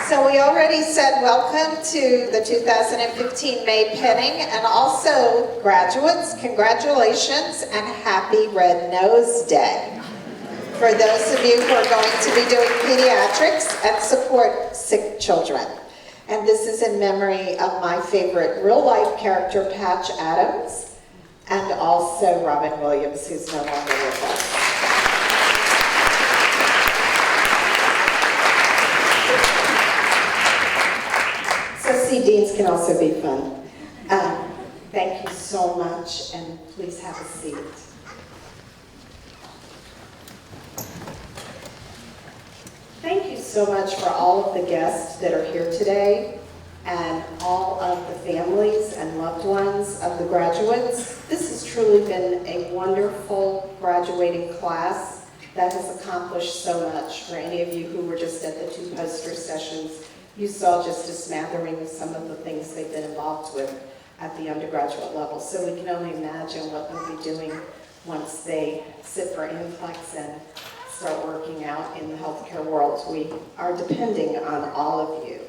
So we already said welcome to the 2015 May Pinning, and also graduates, congratulations and happy Red Nose Day. For those of you who are going to be doing pediatrics and support sick children. And this is in memory of my favorite real-life character, Patch Adams, and also Robin Williams, who's no longer with us. So C-Deans can also be fun. Thank you so much, and please have a seat. Thank you so much for all of the guests that are here today, and all of the families and loved ones of the graduates. This has truly been a wonderful graduating class that has accomplished so much. For any of you who were just at the 2 poster sessions, you saw just a smattering of some of the things they've been involved with at the undergraduate level. So we can only imagine what they'll be doing once they sit for NCLEX and start working out in the healthcare world. We are depending on all of you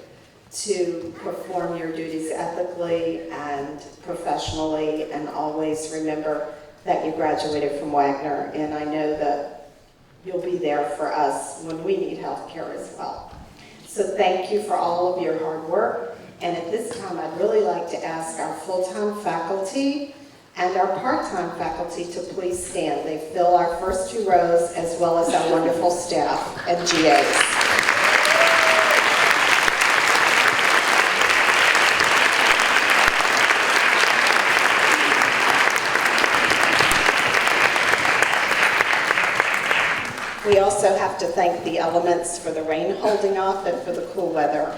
to perform your duties ethically and professionally, and always remember that you graduated from Wagner, and I know that you'll be there for us when we need healthcare as well. So thank you for all of your hard work, and at this time I'd really like to ask our full-time faculty and our part-time faculty to please stand. They fill our first 2 rows, as well as our wonderful staff and GAs. We also have to thank the elements for the rain holding off and for the cool weather.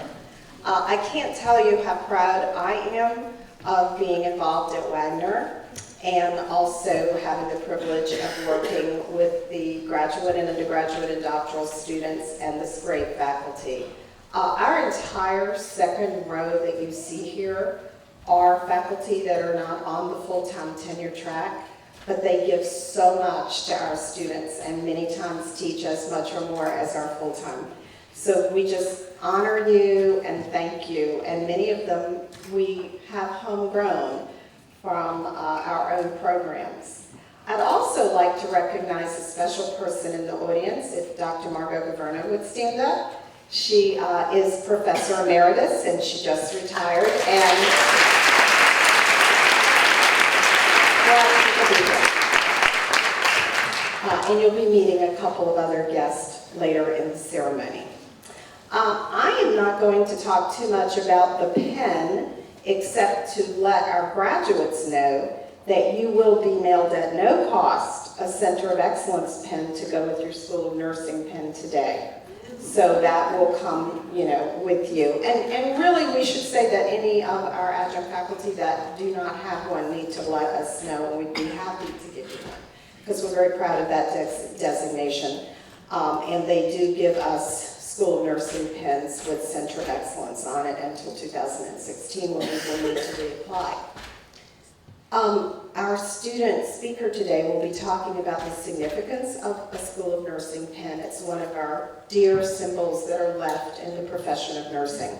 I can't tell you how proud I am of being involved at Wagner, and also having the privilege of working with the graduate and undergraduate and doctoral students and this great faculty. Our entire second row that you see here are faculty that are not on the full-time tenure track, but they give so much to our students and many times teach as much or more as our full-time. So we just honor you and thank you, and many of them we have homegrown from our own programs. I'd also like to recognize a special person in the audience, if Dr. Margot Governo would stand up. She is Professor Emeritus, and she just retired, and and you'll be meeting a couple of other guests later in the ceremony. I am not going to talk too much about the pen, except to let our graduates know that you will be mailed at no cost a Center of Excellence pin to go with your School of Nursing pin today. So that will come, with you. And really, we should say that any of our adjunct faculty that do not have one need to let us know, and we'd be happy to give you one, because we're very proud of that designation. And they do give us School of Nursing pins with Center of Excellence on it until 2016, when we will need to reapply. Our student speaker today will be talking about the significance of a School of Nursing pin. It's one of our dear symbols that are left in the profession of nursing.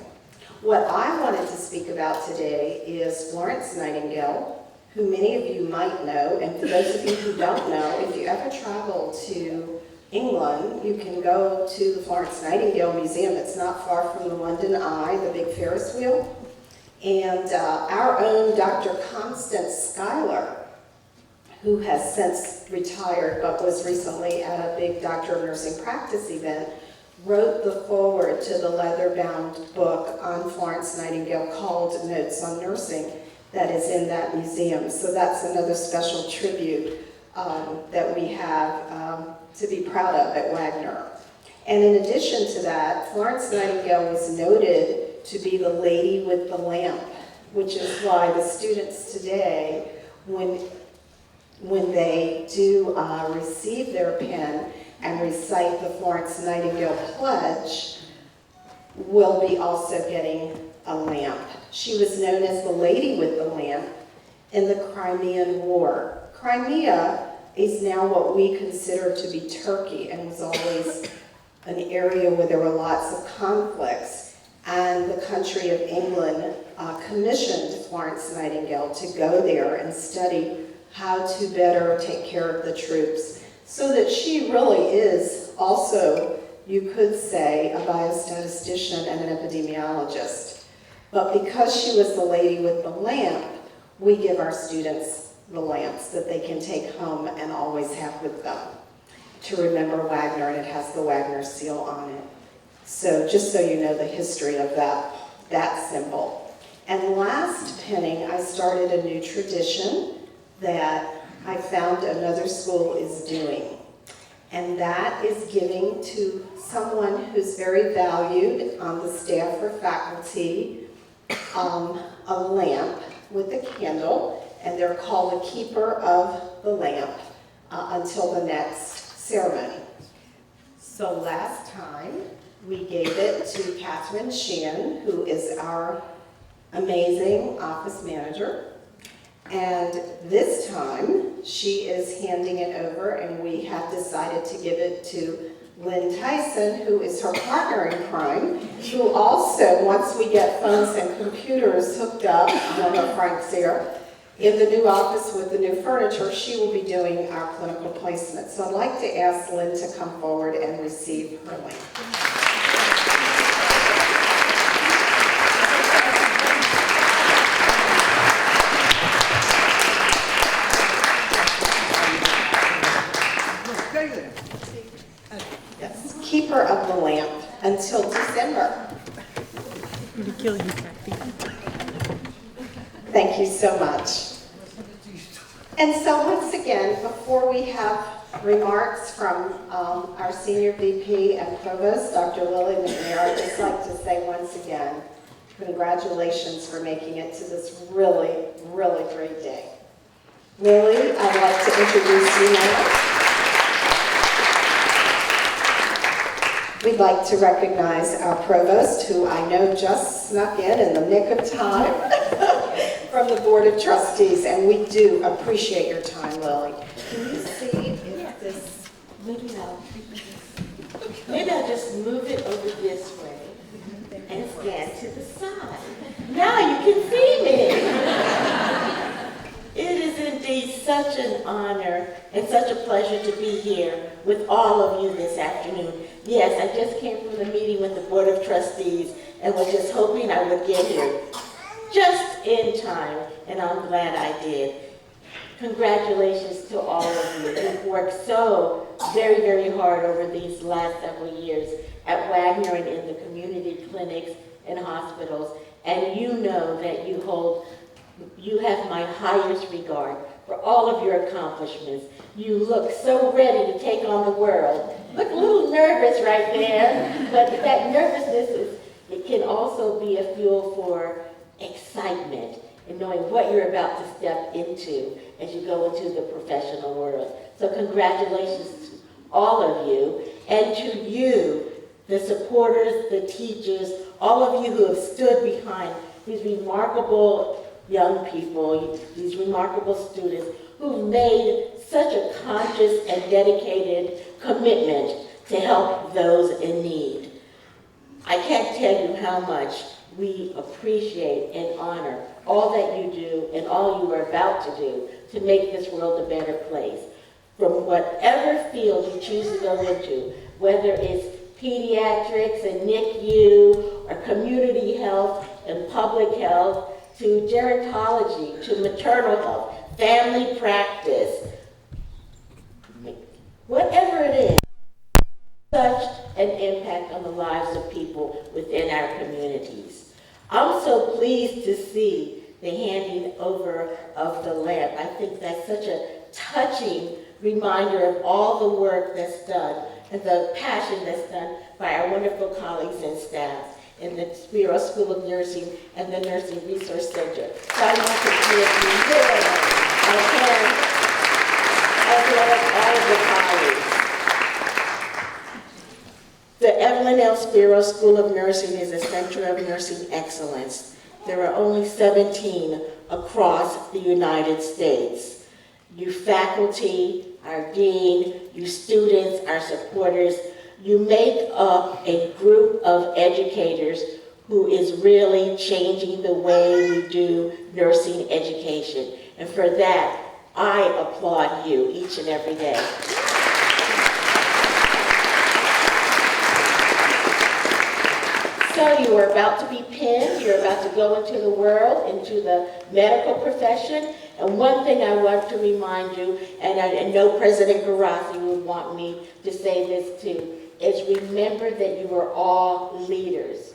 What I wanted to speak about today is Florence Nightingale, who many of you might know, and for those of you who don't know, if you ever travel to England, you can go to the Florence Nightingale Museum. It's not far from the London Eye, the big Ferris wheel. And our own Dr. Constance Schuyler, who has since retired but was recently at a big Doctor of Nursing practice event, wrote the foreword to the leather-bound book on Florence Nightingale called Notes on Nursing that is in that museum. So that's another special tribute that we have to be proud of at Wagner. And in addition to that, Florence Nightingale was noted to be the lady with the lamp, which is why the students today, when they do receive their pin and recite the Florence Nightingale Pledge, will be also getting a lamp. She was known as the lady with the lamp in the Crimean War. Crimea is now what we consider to be Turkey, and was always an area where there were lots of conflicts. And the country of England commissioned Florence Nightingale to go there and study how to better take care of the troops. So that she really is also, you could say, a biostatistician and an epidemiologist. But because she was the lady with the lamp, we give our students the lamps that they can take home and always have with them to remember Wagner, and it has the Wagner seal on it. So just so you know the history of that symbol. And last pinning, I started a new tradition that I found another school is doing. And that is giving to someone who's very valued on the staff or faculty a lamp with a candle, and they're called the keeper of the lamp until the next ceremony. So last time, we gave it to Catherine Sheehan, who is our amazing office manager. And this time, she is handing it over, and we have decided to give it to Lynn Tyson, who is her partner in crime, who also, once we get phones and computers hooked up, I don't know if Frank's here, in the new office with the new furniture, she will be doing our clinical placement. So I'd like to ask Lynn to come forward and receive her lamp. Yes, keeper of the lamp until December. I'm going to kill you, Kathy. Thank you so much. And so once again, before we have remarks from our senior VP and provost, Dr. Lily McNair, I'd just like to say once again, congratulations for making it to this really, really great day. Lily, I'd like to introduce you now. We'd like to recognize our provost, who I know just snuck in the nick of time from the Board of Trustees, and we do appreciate your time, Lily. Can you see if this, Maybe I'll just move it over this way and stand to the side. Now you can see me. It is indeed such an honor and such a pleasure to be here with all of you this afternoon. Yes, I just came from the meeting with the Board of Trustees and was just hoping I would get here just in time, and I'm glad I did. Congratulations to all of you. You've worked so very, very hard over these last several years at Wagner and in the community clinics and hospitals, and you know that you have my highest regard for all of your accomplishments. You look so ready to take on the world. Look a little nervous right there, but that nervousness it can also be a fuel for excitement and knowing what you're about to step into as you go into the professional world. So congratulations to all of you, and to you, the supporters, the teachers, all of you who have stood behind these remarkable young people, these remarkable students who've made such a conscious and dedicated commitment to help those in need. I can't tell you how much we appreciate and honor all that you do and all you are about to do to make this world a better place. From whatever field you choose to go into, whether it's pediatrics and NICU, or community health and public health, to gerontology, to maternal health, family practice, whatever it is, such an impact on the lives of people within our communities. I'm so pleased to see the handing over of the lamp. I think that's such a touching reminder of all the work that's done and the passion that's done by our wonderful colleagues and staff in the Spiro School of Nursing and the Nursing Resource Center. So I want to give you more again, as well as all of the colleagues. The Evelyn Spiro School of Nursing is a center of nursing excellence. There are only 17 across the United States. You faculty, our dean, you students, our supporters, you make up a group of educators who is really changing the way we do nursing education. And for that, I applaud you each and every day. So you are about to be pinned, you're about to go into the world, into the medical profession. And one thing I want to remind you, and I know President Garasi would want me to say this too, is remember that you are all leaders.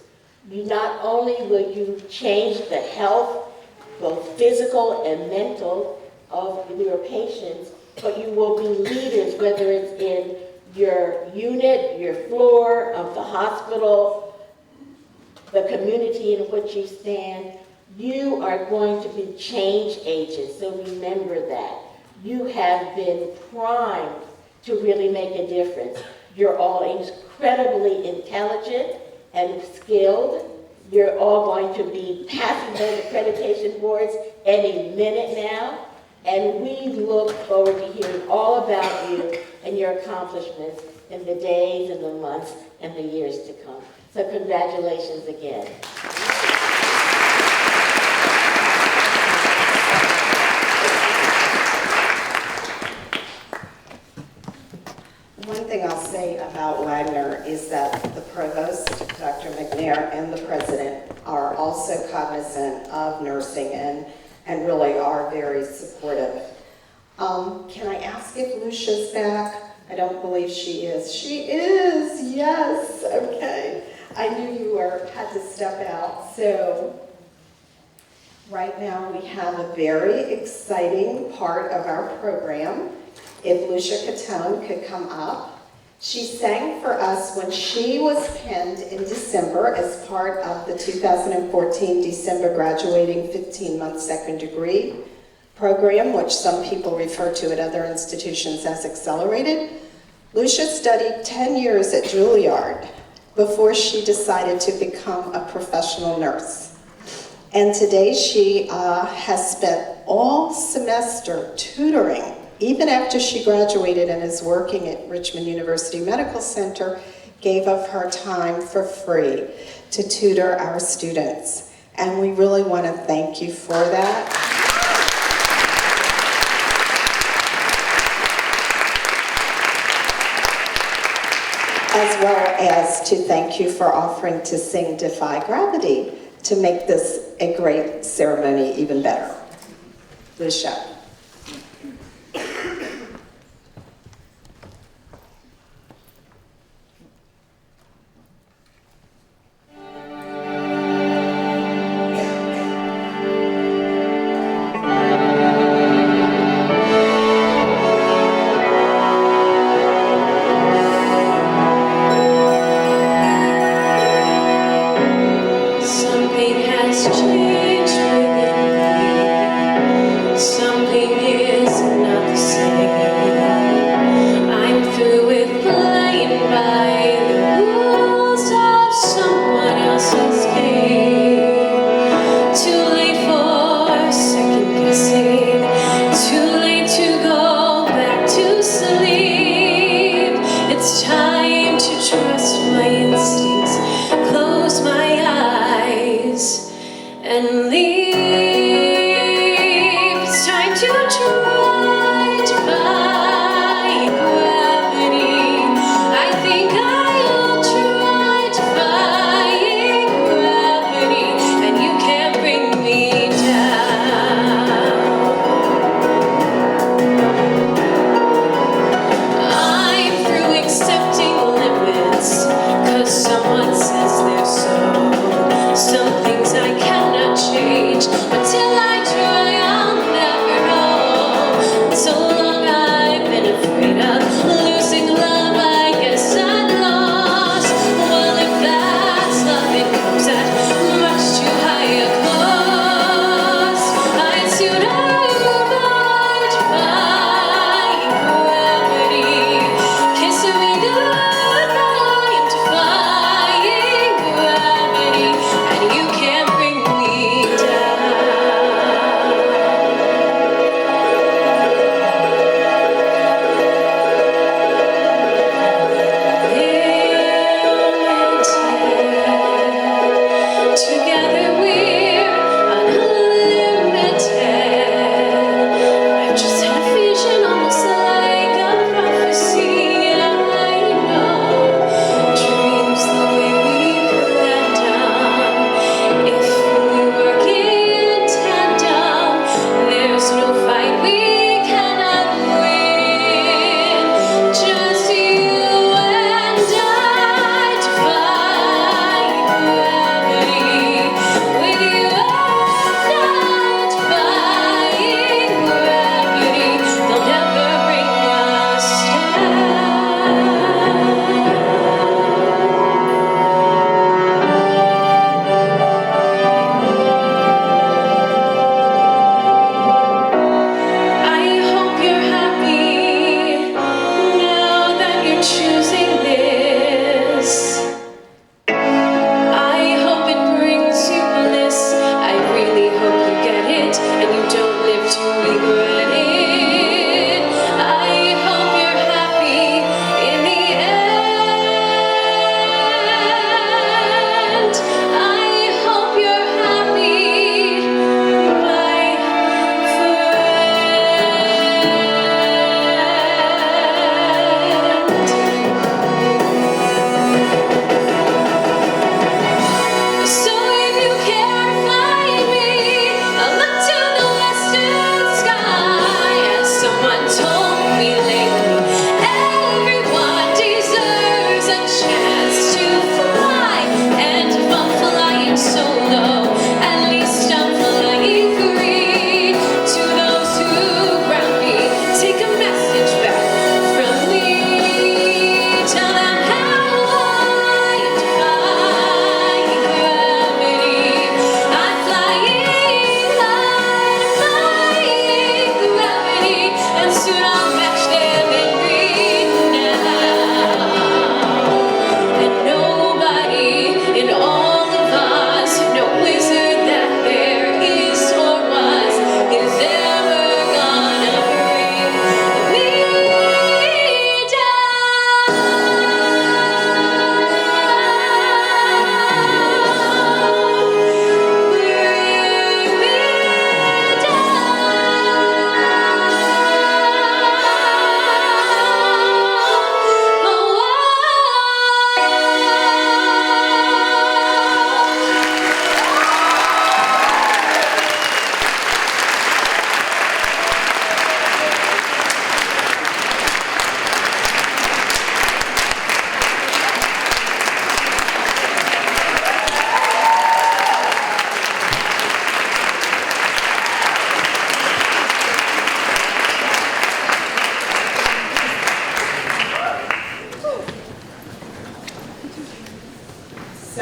You not only will you change the health, both physical and mental, of your patients, but you will be leaders, whether it's in your unit, your floor of the hospital, the community in which you stand. You are going to be change agents, so remember that. You have been primed to really make a difference. You're all incredibly intelligent and skilled. You're all going to be passing those accreditation boards any minute now. And we look forward to hearing all about you and your accomplishments in the days and the months and the years to come. So congratulations again. One thing I'll say about Wagner is that the provost, Dr. McNair, and the president are also cognizant of nursing and really are very supportive. Can I ask if Lucia's back? I don't believe she is. She is, yes, okay. I knew you had to step out, so right now we have a very exciting part of our program. If Lucia Catone could come up. She sang for us when she was pinned in December as part of the 2014 December graduating 15-month second degree program, which some people refer to at other institutions as accelerated. Lucia studied 10 years at Juilliard before she decided to become a professional nurse. And today she has spent all semester tutoring, even after she graduated and is working at Richmond University Medical Center, gave up her time for free to tutor our students. And we really want to thank you for that. As well as to thank you for offering to sing Defy Gravity to make this a great ceremony even better. Lucia.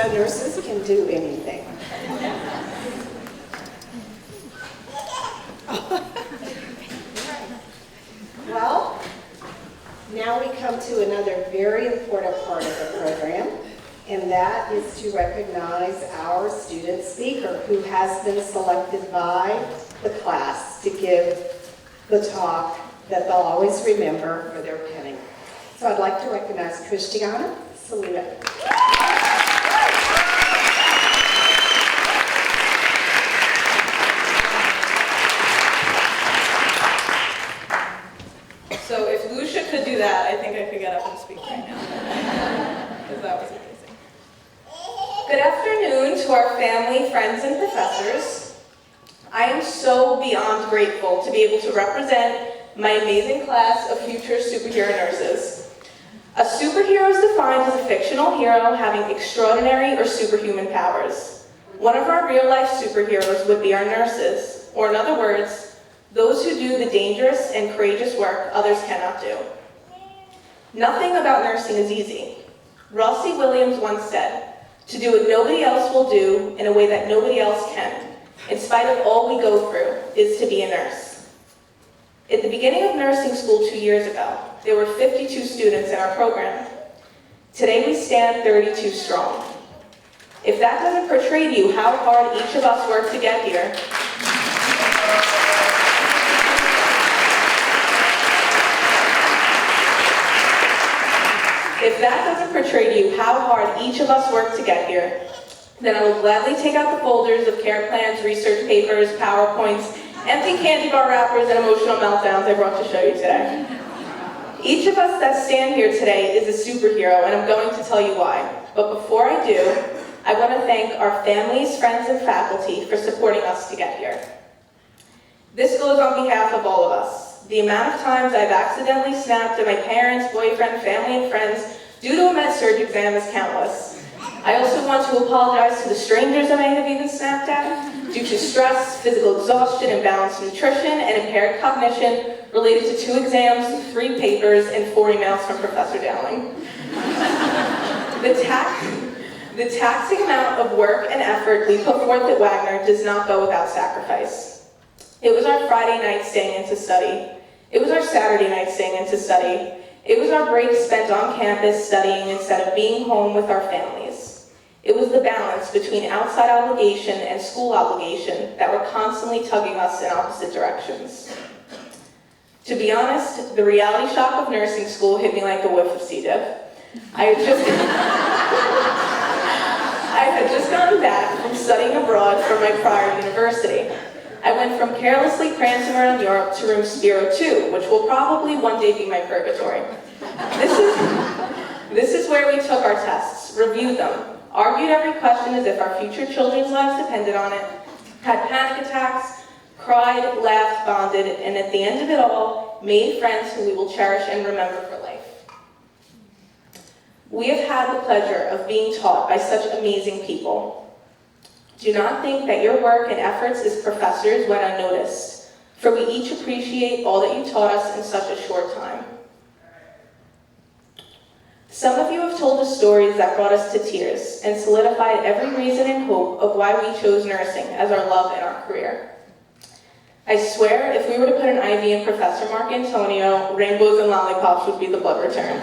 know nurses can do anything. Well, now we come to another very important part of the program, and that is to recognize our student speaker who has been selected by the class to give the talk that they'll always remember for their penning. So I'd like to recognize Christiana Salida. So if Lucia could do that, I think I could get up and speak right now. Because that was amazing. Good afternoon to our family, friends, and professors. I am so beyond grateful to be able to represent my amazing class of future superhero nurses. A superhero is defined as a fictional hero having extraordinary or superhuman powers. One of our real-life superheroes would be our nurses, or in other words, those who do the dangerous and courageous work others cannot do. Nothing about nursing is easy. Rossi Williams once said, "To do what nobody else will do in a way that nobody else can, in spite of all we go through, is to be a nurse." At the beginning of nursing school 2 years ago, there were 52 students in our program. Today we stand 32 strong. If that doesn't portray to you how hard each of us worked to get here, then I will gladly take out the folders of care plans, research papers, PowerPoints, empty candy bar wrappers, and emotional meltdowns I brought to show you today. Each of us that stand here today is a superhero, and I'm going to tell you why. But before I do, I want to thank our families, friends, and faculty for supporting us to get here. This goes on behalf of all of us. The amount of times I've accidentally snapped at my parents, boyfriend, family, and friends due to a med-surg exam is countless. I also want to apologize to the strangers I may have even snapped at due to stress, physical exhaustion, imbalanced nutrition, and impaired cognition related to 2 exams, 3 papers, and 4 emails from Professor Dowling. The taxing amount of work and effort we put forth at Wagner does not go without sacrifice. It was our Friday night staying in to study. It was our Saturday night staying in to study. It was our breaks spent on campus studying instead of being home with our families. It was the balance between outside obligation and school obligation that were constantly tugging us in opposite directions. To be honest, the reality shock of nursing school hit me like a whiff of C. diff. I had just gotten back from studying abroad from my prior university. I went from carelessly prancing around Europe to room Spiro 2, which will probably one day be my purgatory. This is where we took our tests, reviewed them, argued every question as if our future children's lives depended on it, had panic attacks, cried, laughed, bonded, and at the end of it all, made friends who we will cherish and remember for life. We have had the pleasure of being taught by such amazing people. Do not think that your work and efforts as professors went unnoticed, for we each appreciate all that you taught us in such a short time. Some of you have told us stories that brought us to tears and solidified every reason and hope of why we chose nursing as our love and our career. I swear, if we were to put an IV in Professor Mark Antonio, rainbows and lollipops would be the blood return.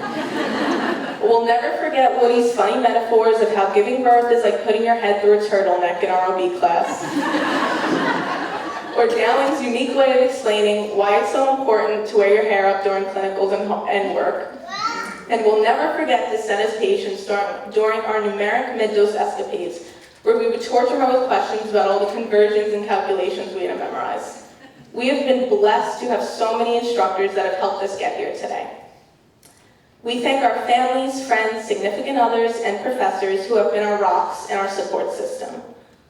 We'll never forget Woody's funny metaphors of how giving birth is like putting your head through a turtleneck in our OB class. Or Dowling's unique way of explaining why it's so important to wear your hair up during clinicals and work. And we'll never forget to send us patients during our numeric mid-dose escapades, where we would torture her with questions about all the conversions and calculations we had to memorize. We have been blessed to have so many instructors that have helped us get here today. We thank our families, friends, significant others, and professors who have been our rocks and our support system.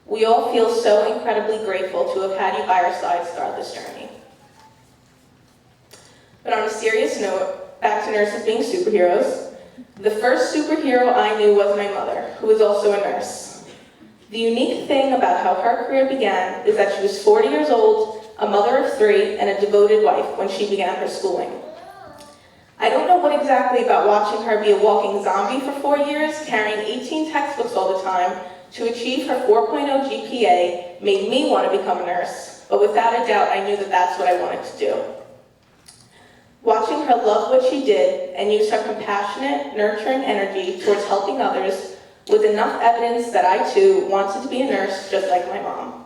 We all feel so incredibly grateful to have had you by our sides throughout this journey. But on a serious note, back to nurses being superheroes, the first superhero I knew was my mother, who was also a nurse. The unique thing about how her career began is that she was 40 years old, a mother of 3, and a devoted wife when she began her schooling. I don't know what exactly about watching her be a walking zombie for 4 years, carrying 18 textbooks all the time, to achieve her 4.0 GPA made me want to become a nurse, but without a doubt, I knew that that's what I wanted to do. Watching her love what she did and use her compassionate, nurturing energy towards helping others was enough evidence that I too wanted to be a nurse just like my mom.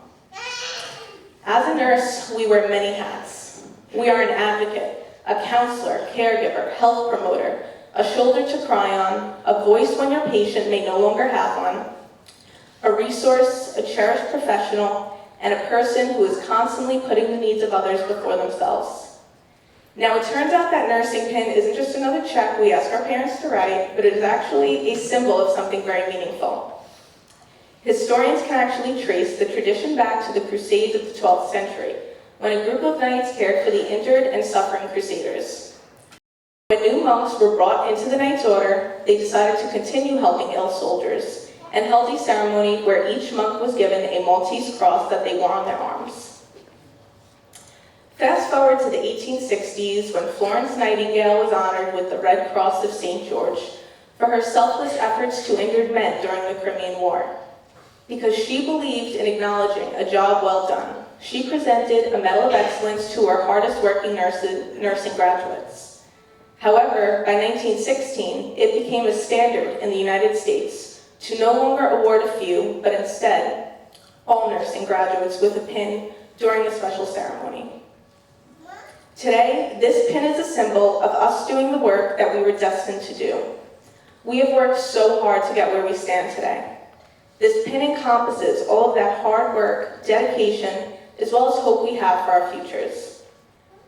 As a nurse, we wear many hats. We are an advocate, a counselor, caregiver, health promoter, a shoulder to cry on, a voice when your patient may no longer have one, a resource, a cherished professional, and a person who is constantly putting the needs of others before themselves. Now, it turns out that nursing pin isn't just another check we ask our parents to write, but it is actually a symbol of something very meaningful. Historians can actually trace the tradition back to the Crusades of the 12th century, when a group of knights cared for the injured and suffering crusaders. When new monks were brought into the Knights Order, they decided to continue helping ill soldiers, and held a ceremony where each monk was given a Maltese cross that they wore on their arms. Fast forward to the 1860s, when Florence Nightingale was honored with the Red Cross of St. George for her selfless efforts to injured men during the Crimean War. Because she believed in acknowledging a job well done, she presented a Medal of Excellence to her hardest working nursing graduates. However, by 1916, it became a standard in the United States to no longer award a few, but instead, all nursing graduates with a pin during a special ceremony. Today, this pin is a symbol of us doing the work that we were destined to do. We have worked so hard to get where we stand today. This pin encompasses all of that hard work, dedication, as well as hope we have for our futures.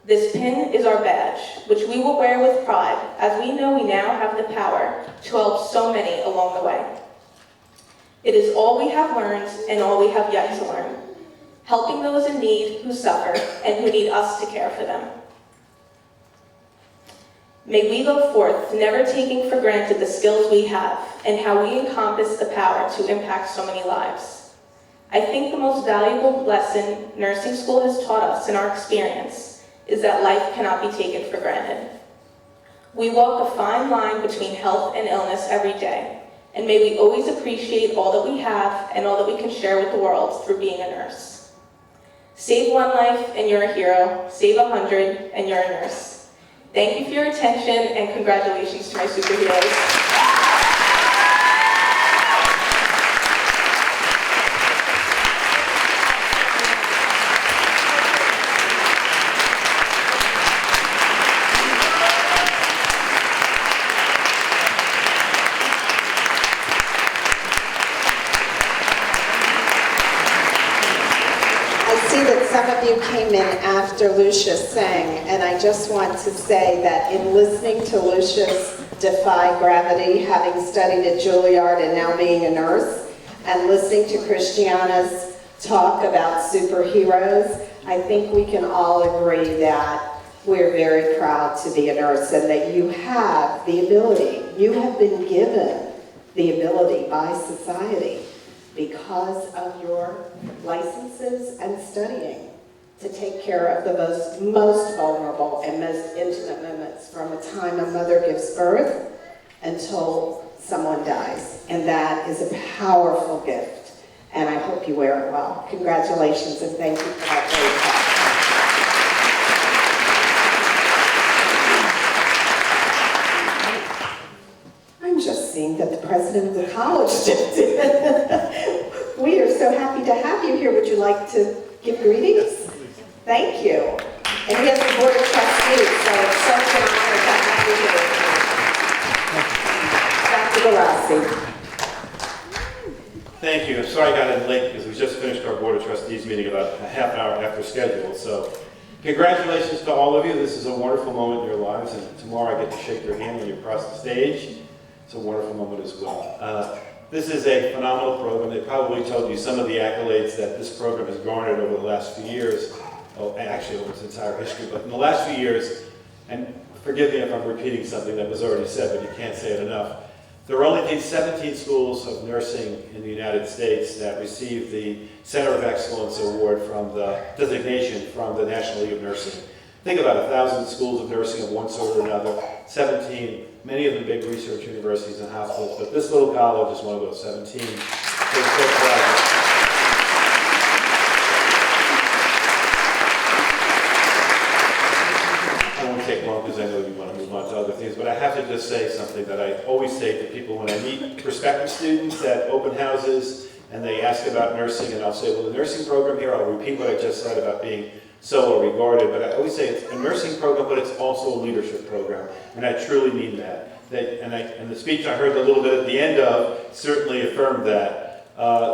This pin is our badge, which we will wear with pride, as we know we now have the power to help so many along the way. It is all we have learned and all we have yet to learn, helping those in need who suffer and who need us to care for them. May we go forth, never taking for granted the skills we have and how we encompass the power to impact so many lives. I think the most valuable lesson nursing school has taught us in our experience is that life cannot be taken for granted. We walk a fine line between health and illness every day, and may we always appreciate all that we have and all that we can share with the world through being a nurse. Save one life and you're a hero. Save 100 and you're a nurse. Thank you for your attention and congratulations to my superheroes. Some of you came in after Lucius sang, and I just want to say that in listening to Lucius defy gravity, having studied at Juilliard and now being a nurse, and listening to Christiana's talk about superheroes, I think we can all agree that we're very proud to be a nurse and that you have the ability, you have been given the ability by society because of your licenses and studying to take care of the most vulnerable and most intimate moments from the time a mother gives birth until someone dies. And that is a powerful gift, and I hope you wear it well. Congratulations, and thank you for that great talk. I'm just seeing that the president of the college did it. We are so happy to have you here. Would you like to give greetings? Thank you. And he has the Board of Trustees, so it's such an honor to have you here. Dr. Barassi. Thank you. I'm sorry I got in late because we just finished our Board of Trustees meeting about a half an hour after schedule. So congratulations to all of you. This is a wonderful moment in your lives, and tomorrow I get to shake your hand when you cross the stage. It's a wonderful moment as well. This is a phenomenal program. They probably told you some of the accolades that this program has garnered over the last few years. Oh, actually over its entire history, but in the last few years, and forgive me if I'm repeating something that was already said, but you can't say it enough. There are only 17 schools of nursing in the United States that received the Center of Excellence Award from the designation from the National League of Nursing. think about 1,000 schools of nursing of one sort or another, 17, many of them big research universities and hospitals, but this little college is one of those 17. We're so proud. I won't take long because I know you want to move on to other things, but I have to just say something that I always say to people when I meet prospective students at open houses and they ask about nursing, and I'll say, well, the nursing program here, I'll repeat what I just said about being so well regarded, but I always say it's a nursing program, but it's also a leadership program, and I truly mean that. And the speech I heard a little bit at the end of certainly affirmed that.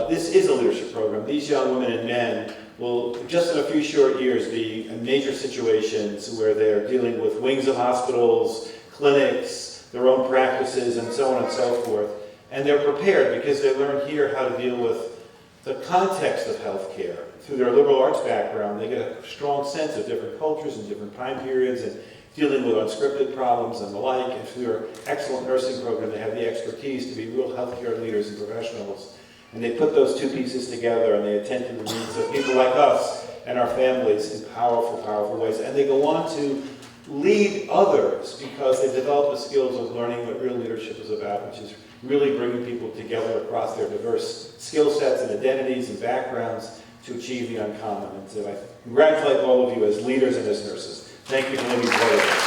This is a leadership program. These young women and men will, just in a few short years, be in major situations where they're dealing with wings of hospitals, clinics, their own practices, and so on and so forth. And they're prepared because they learn here how to deal with the context of healthcare. Through their liberal arts background, they get a strong sense of different cultures and different time periods and dealing with unscripted problems and the like. And through their excellent nursing program, they have the expertise to be real healthcare leaders and professionals. And they put those two pieces together and they attend to the needs of people like us and our families in powerful, powerful ways. And they go on to lead others because they develop the skills of learning what real leadership is about, which is really bringing people together across their diverse skill sets and identities and backgrounds to achieve the uncommon. And so I congratulate all of you as leaders and as nurses. Thank you for letting me part of this.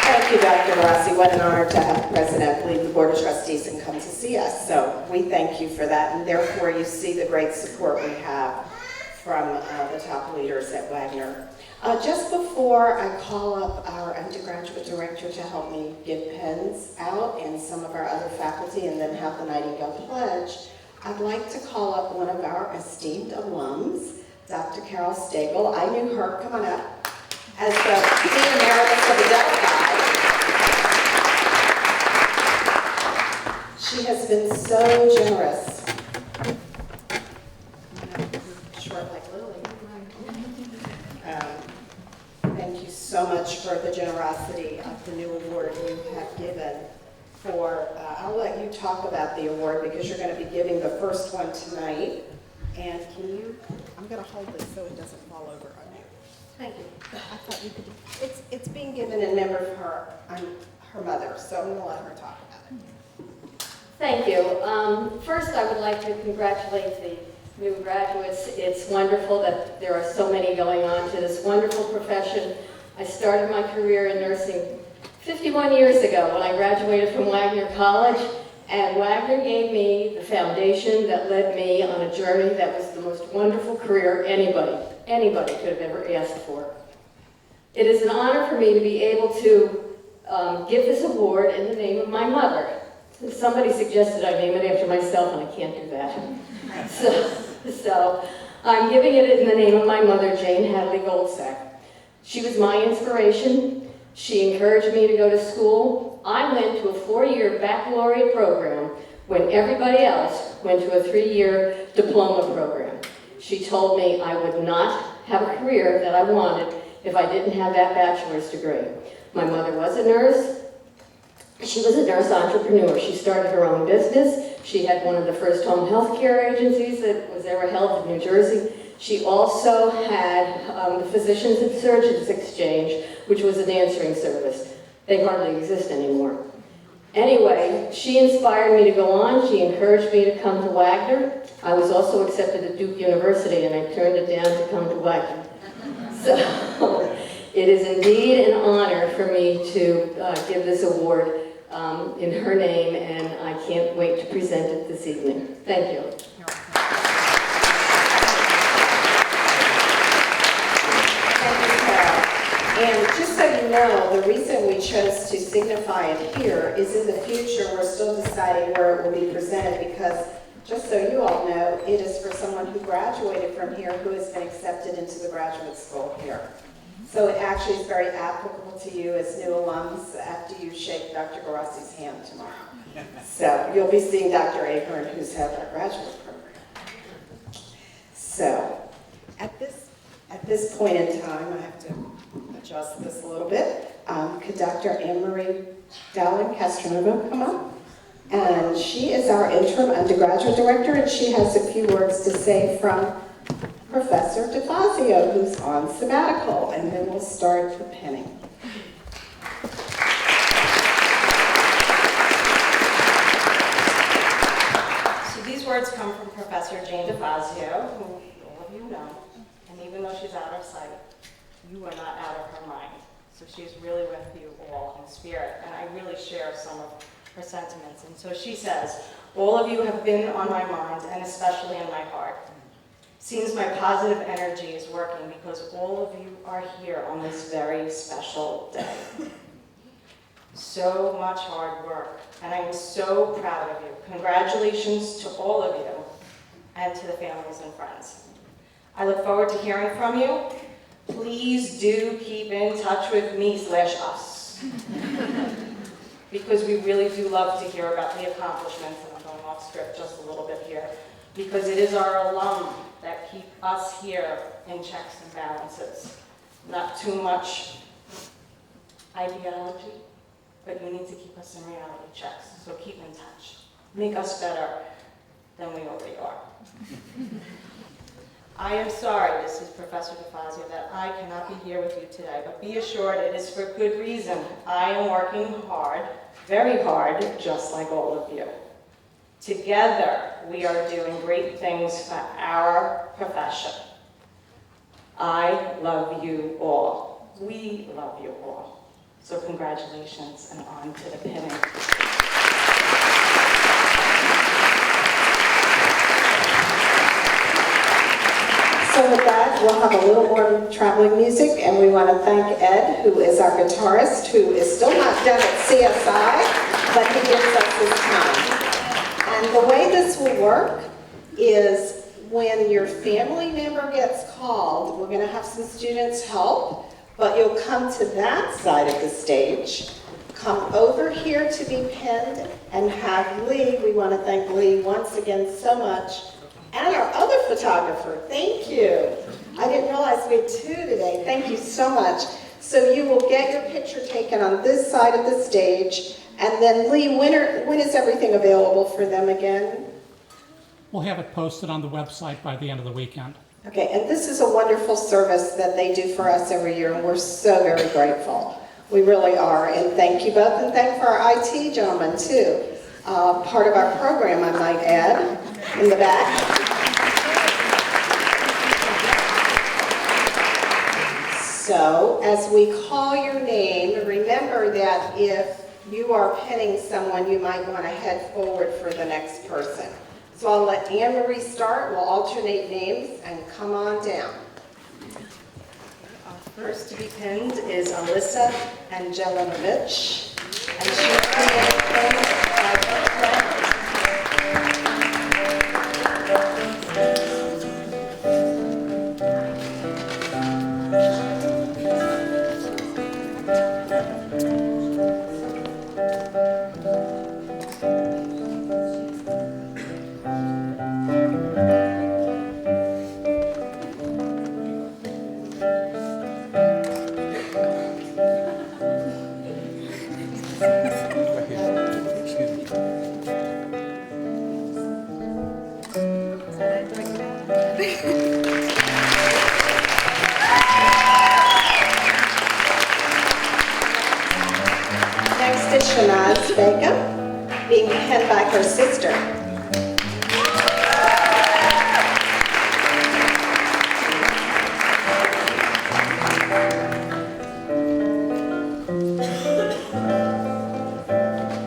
Thank you, Dr. Rossi. What an honor to have the President leave the Board of Trustees and come to see us. So we thank you for that, and therefore you see the great support we have from the top leaders at Wagner. Just before I call up our undergraduate director to help me give pens out and some of our other faculty and then have the Nightingale Pledge, I'd like to call up one of our esteemed alums, Dr. Carol Stagel. I knew her, come on up, as the Dean Emeritus of the Delphi. She has been so generous. Short like Lily. Thank you so much for the generosity of the new award you have given for, I'll let you talk about the award because you're going to be giving the first one tonight. And can you, I'm going to hold this so it doesn't fall over on you. Thank you. I thought you could, it's being given in memory of her, her mother, so I'm going to let her talk about it. Thank you. First, I would like to congratulate the new graduates. It's wonderful that there are so many going on to this wonderful profession. I started my career in nursing 51 years ago when I graduated from Wagner College, and Wagner gave me the foundation that led me on a journey that was the most wonderful career anybody could have ever asked for. It is an honor for me to be able to give this award in the name of my mother. Somebody suggested I name it after myself, and I can't do that. So I'm giving it in the name of my mother, Jane Hadley Goldsack. She was my inspiration. She encouraged me to go to school. I went to a 4-year baccalaureate program when everybody else went to a 3-year diploma program. She told me I would not have a career that I wanted if I didn't have that bachelor's degree. My mother was a nurse. She was a nurse entrepreneur. She started her own business. She had one of the first home health care agencies that was ever held in New Jersey. She also had the Physicians and Surgeons Exchange, which was an answering service. They hardly exist anymore. Anyway, she inspired me to go on. She encouraged me to come to Wagner. I was also accepted at Duke University, and I turned it down to come to Wagner. So it is indeed an honor for me to give this award in her name, and I can't wait to present it this evening. Thank you. And just so you know, the reason we chose to signify it here is in the future we're still deciding where it will be presented because, just so you all know, it is for someone who graduated from here who has been accepted into the graduate school here. So it actually is very applicable to you as new alums after you shake Dr. Garassi's hand tomorrow. So you'll be seeing Dr. Ahern, who's had our graduate program. So at this point in time, I have to adjust this a little bit. Could Dr. Anne-Marie Dowling Castronova come up? And she is our interim undergraduate director, and she has a few words to say from Professor DeFazio, who's on sabbatical, and then we'll start the pinning. So these words come from Professor Jane DeFazio, who all of you know, and even though she's out of sight, you are not out of her mind. So she's really with you all in spirit, and I really share some of her sentiments. And so she says, all of you have been on my mind, and especially in my heart. Seems my positive energy is working because all of you are here on this very special day. So much hard work, and I am so proud of you. Congratulations to all of you and to the families and friends. I look forward to hearing from you. Please do keep in touch with me/us. Because we really do love to hear about the accomplishments, and I'm going off script just a little bit here, because it is our alum that keep us here in checks and balances. Not too much ideology, but you need to keep us in reality checks, so keep in touch. Make us better than we already are. I am sorry, this is Professor DeFazio, that I cannot be here with you today, but be assured it is for good reason. I am working hard, very hard, just like all of you. Together, we are doing great things for our profession. I love you all. We love you all. So congratulations, and on to the pinning. So with that, we'll have a little more traveling music, and we want to thank Ed, who is our guitarist, who is still not done at CSI, but he gives us his time. And the way this will work is when your family member gets called, we're going to have some students help, but you'll come to that side of the stage, come over here to be pinned, and have Lee. We want to thank Lee once again so much. And our other photographer, thank you. I didn't realize we had two today. Thank you so much. So you will get your picture taken on this side of the stage. And then Lee, when is everything available for them again? We'll have it posted on the website by the end of the weekend. Okay, and this is a wonderful service that they do for us every year, and we're so very grateful. We really are, and thank you both, and thank for our IT gentlemen too. Part of our program, I might add, in the back. So, as we call your name, remember that if you are pinning someone, you might want to head forward for the next person. So I'll let Anne-Marie start. We'll alternate names and come on down. First to be pinned is Alyssa Angelinovich, and she's being pinned by her friend. Being pinned by her sister.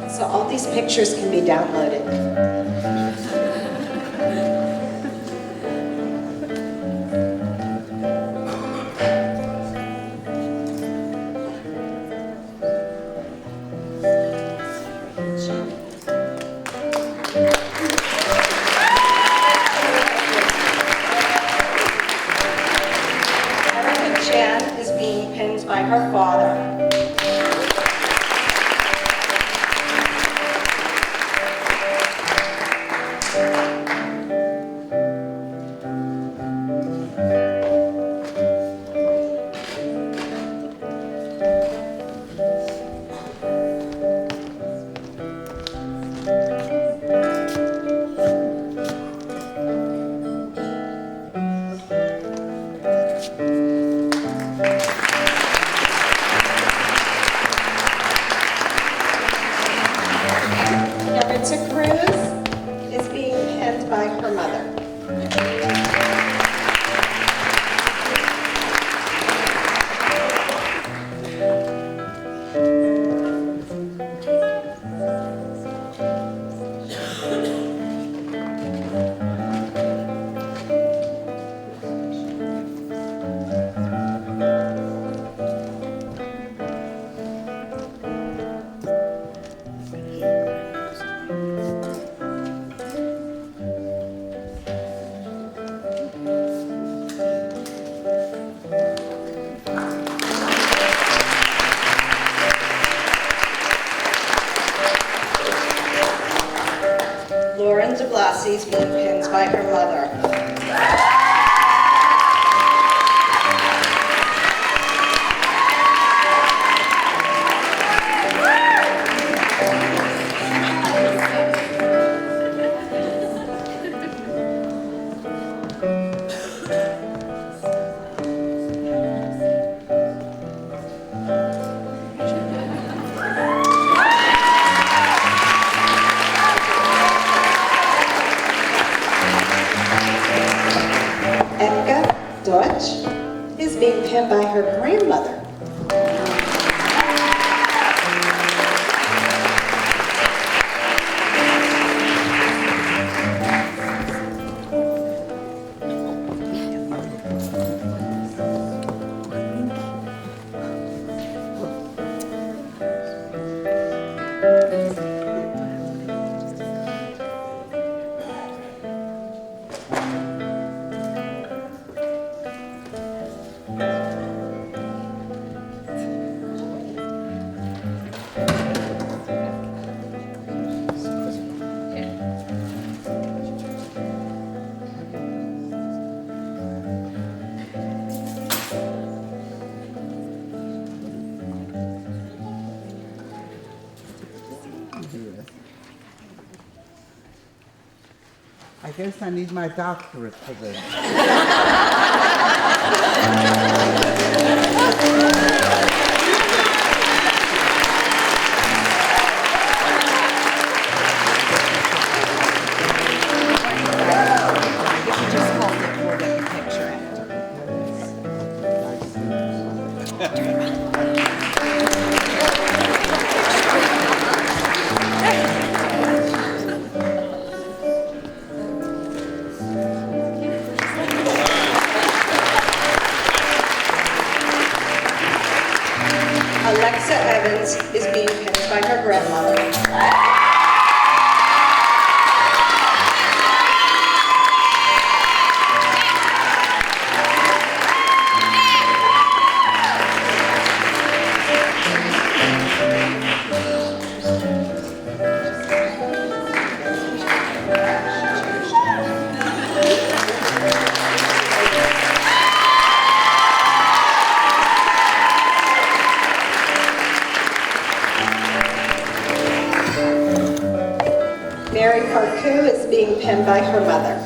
So all these pictures can be downloaded. By her father. Maritza Cruz is being pinned by her mother. Lauren de Blasi is being pinned by her mother. Deutsch is being pinned by her grandmother. I guess I need my doctorate for this. Alexa Evans is being pinned by her grandmother. Mary Parku is being pinned by her mother.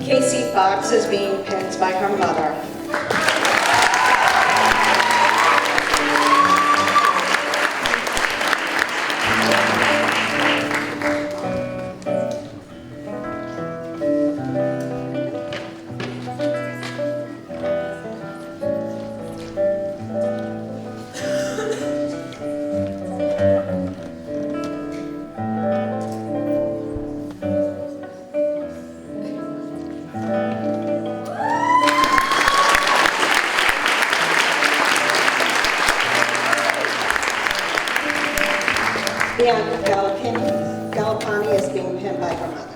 Casey Fox is being pinned by her mother. Bianca Galopani is being pinned by her mother.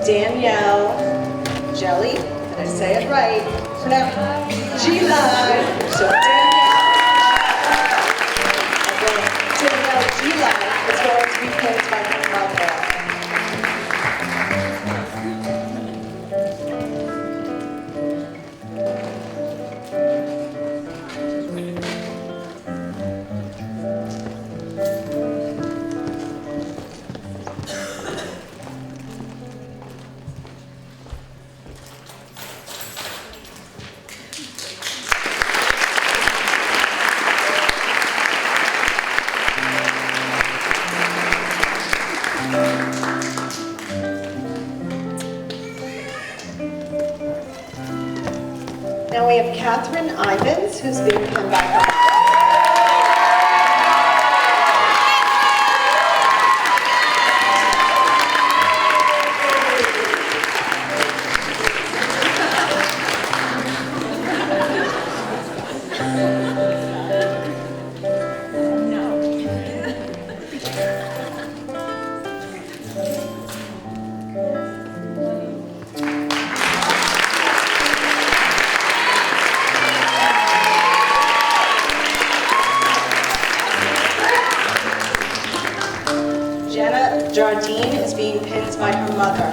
Danielle Jelly, did I say it right? No, Gila. So Danielle Gila is going to be pinned by her mother. Now we have Catherine Ivins, who's being pinned by her mother. Jardine is being pinned by her mother.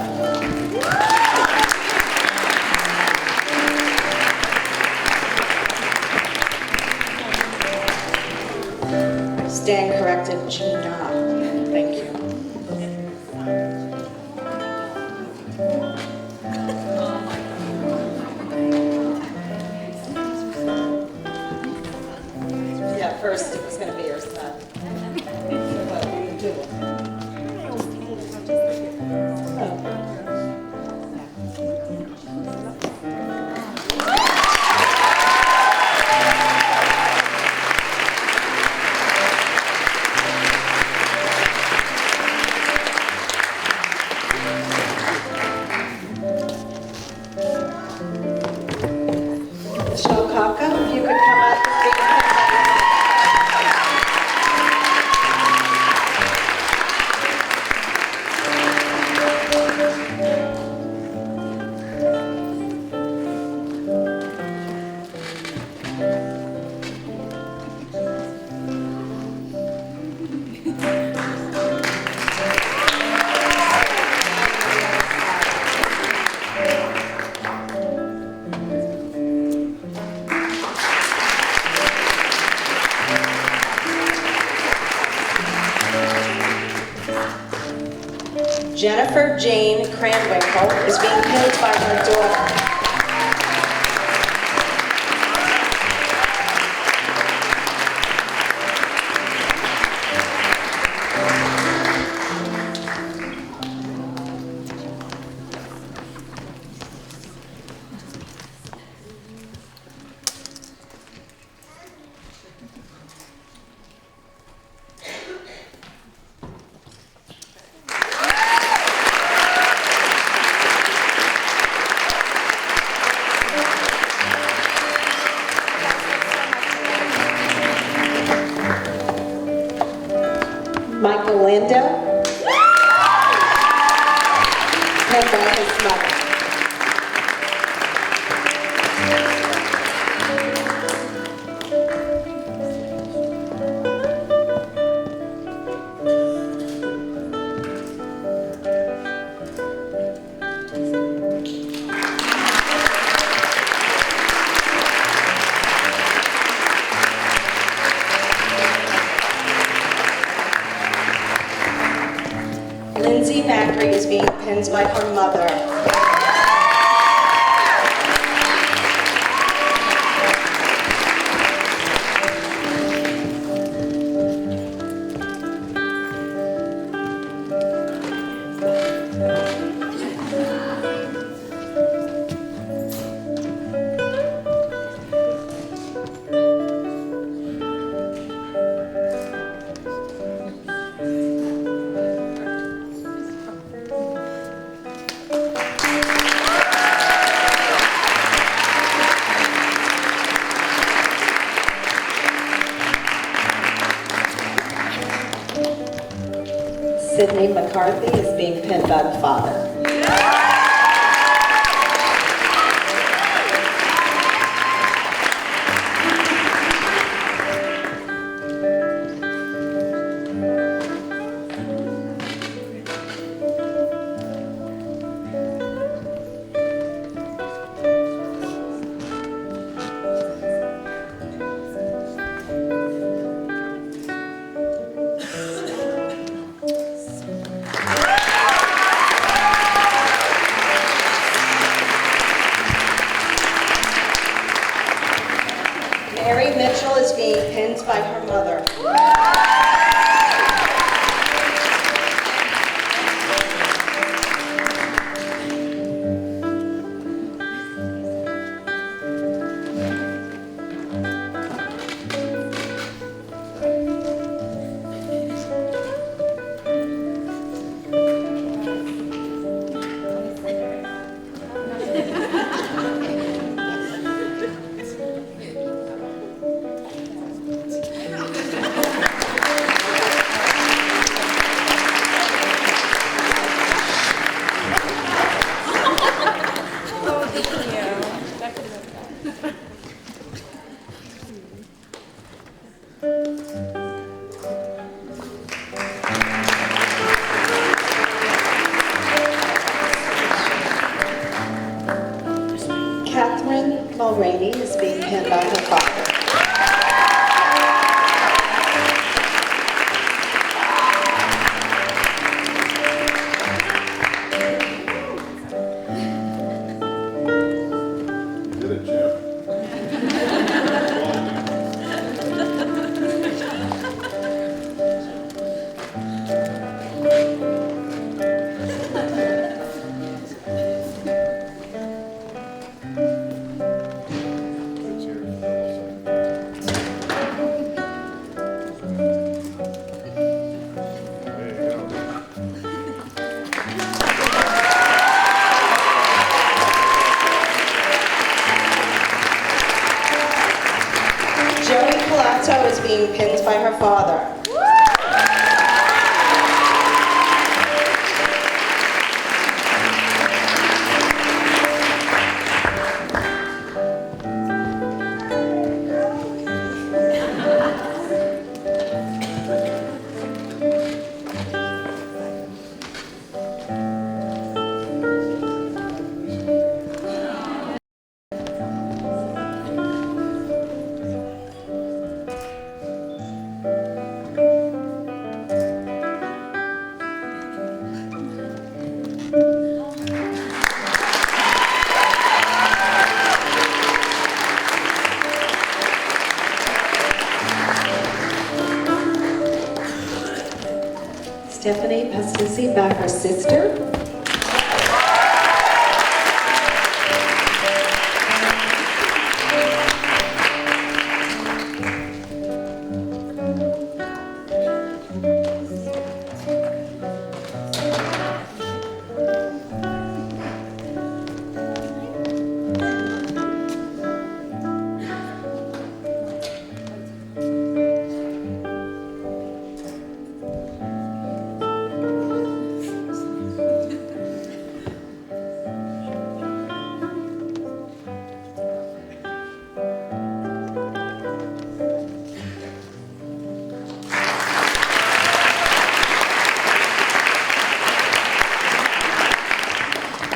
Stand corrected, Gina. Thank you. Yeah, first it was going to be your son. But we do it. Michelle Kaka, if you could come up and speak. Jennifer Jane Cranwinkle is being pinned by her daughter. Michael Lando, pinned by his mother. Lindsay Macri is being pinned by her mother. Sydney McCarthy is being pinned by the father. Mary Mitchell is being pinned by her mother. Catherine Mulroney is being pinned by her father. Palazzo is being pinned by her father. Stephanie Pastisi by her sister.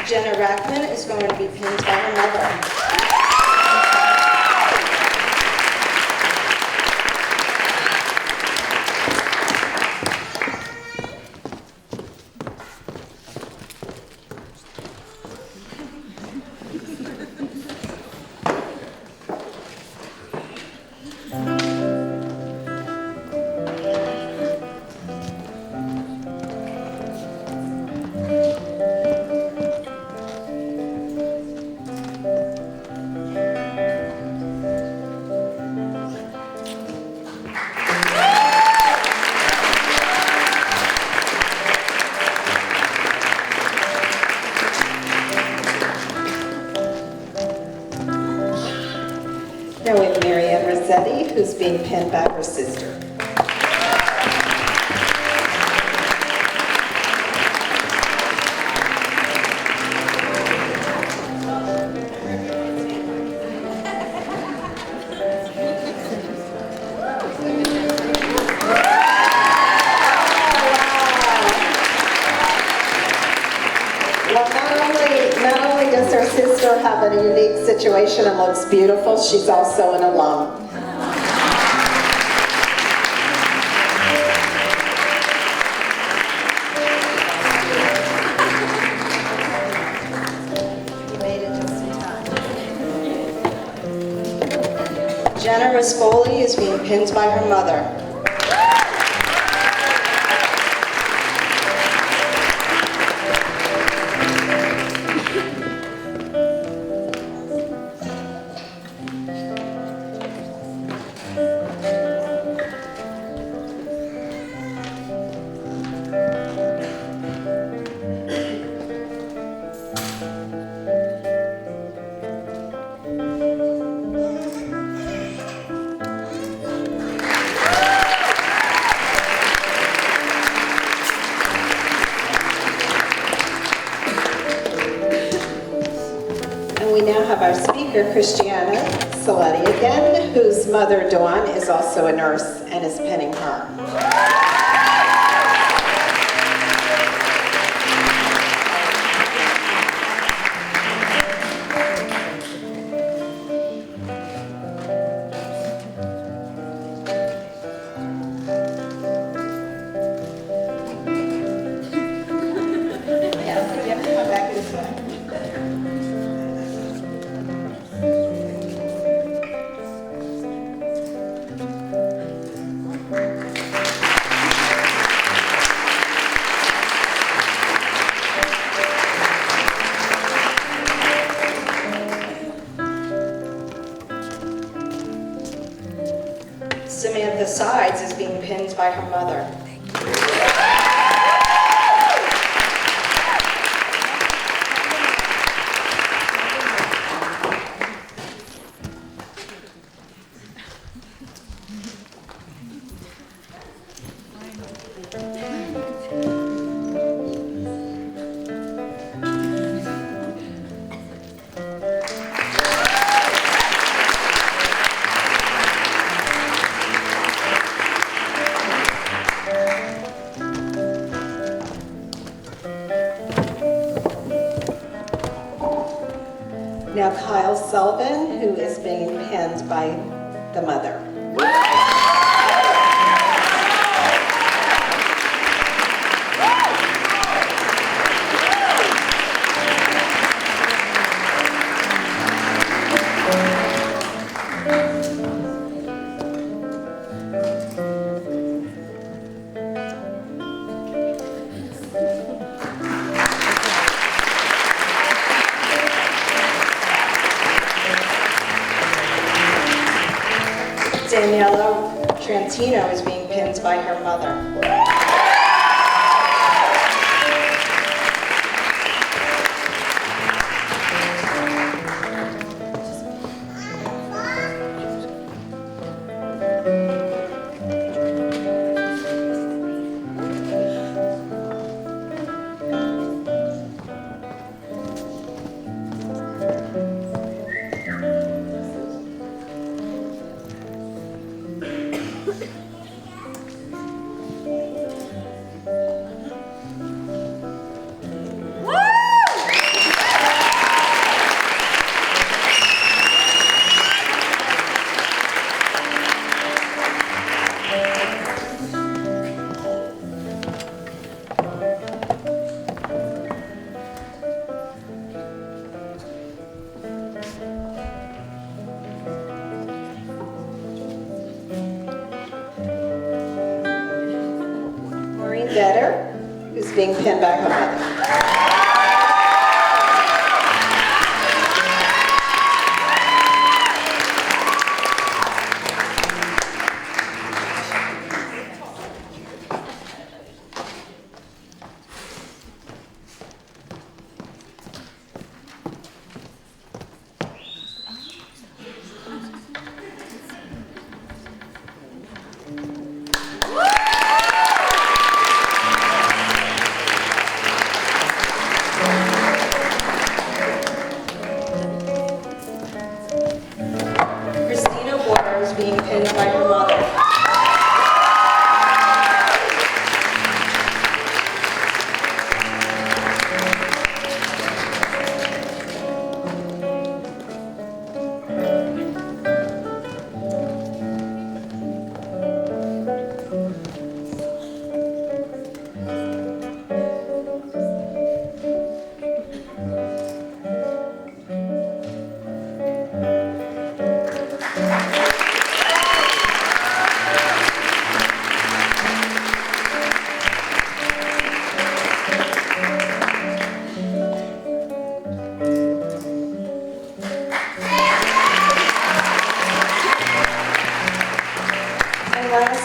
Jenna Rackman is going to be pinned by her mother. Vanzetti, who's being pinned by her sister. Not only does her sister have a unique situation and looks beautiful, she's also an alum. You made it just in time. Jenna Rispoli is being pinned by her mother. We now have our speaker, Christiana Saletti again, whose mother, Dawn, is also a nurse and is pinning her. Yes, you have to come back this way. Samantha Sides is being pinned by her mother. Now Kyle Sullivan, who is being pinned by the mother. Daniela Trantino is being pinned by her mother. Better, who's being pinned by her mother.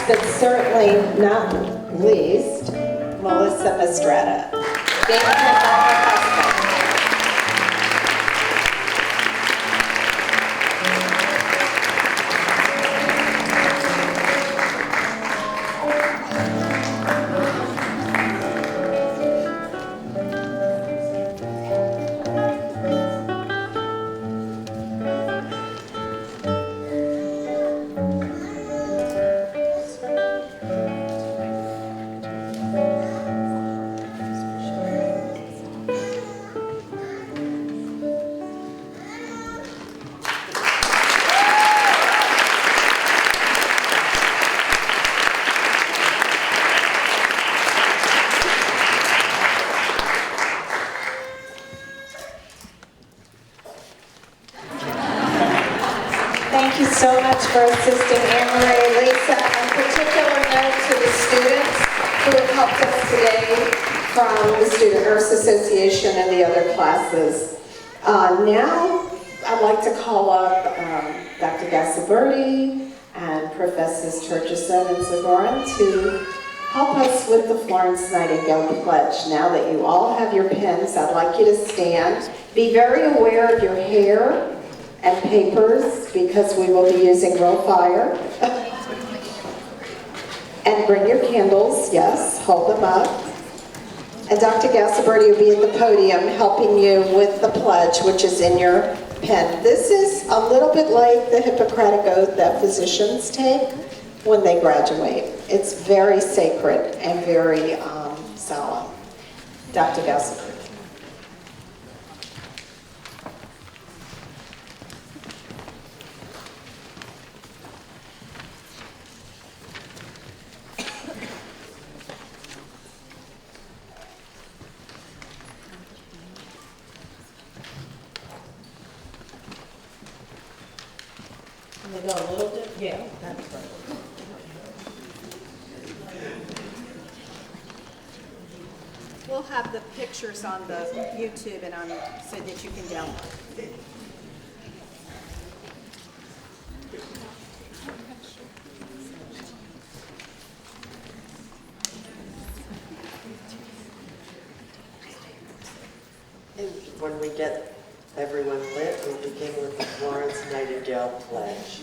last but certainly not least, Melissa Mistretta. Thank you for her husband. Thank you so much for assisting Anne-Marie, Lisa, and particular note to the students who have helped us today from the Student Nurse Association and the other classes. Now, I'd like to call up Dr. Gassiberti and Professors Turchison and Zagoran to help us with the Florence Nightingale Pledge. Now that you all have your pens, I'd like you to stand. Be very aware of your hair and papers, because we will be using real fire. And bring your candles, yes, hold them up. And Dr. Gassiberti will be at the podium helping you with the pledge, which is in your pen. This is a little bit like the Hippocratic Oath that physicians take when they graduate. It's very sacred and very solemn. Dr. Gassiberti. They go a little bit, yeah, that's right. We'll have the pictures on the YouTube and on so that you can download. And when we get everyone lit, we'll begin with the Florence Nightingale Pledge.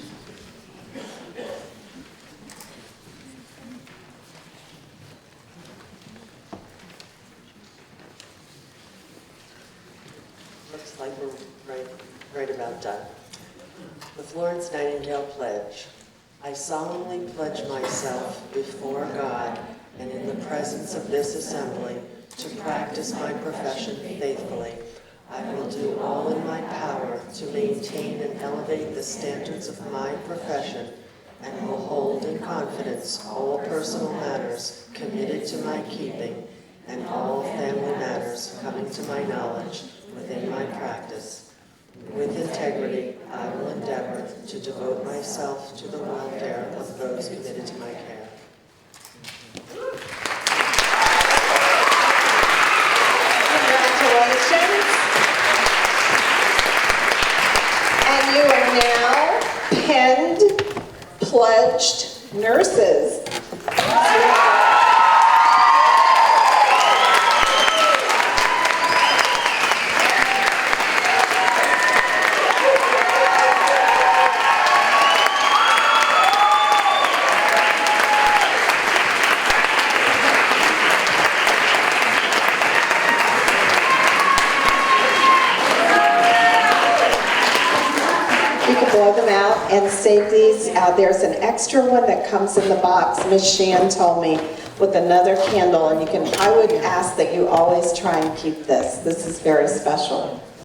Looks like we're right about done. The Florence Nightingale Pledge. I solemnly pledge myself before God and in the presence of this assembly to practice my profession faithfully. I will do all in my power to maintain and elevate the standards of my profession and will hold in confidence all personal matters committed to my keeping and all family matters coming to my knowledge within my practice. With integrity, I will endeavor to devote myself to the welfare of those committed to my care. Congratulations. And you are now penned, pledged nurses. Blow them out and save these. There's an extra one that comes in the box, Miss Shan told me, with another candle, and I would ask that you always try and keep this. This is very special.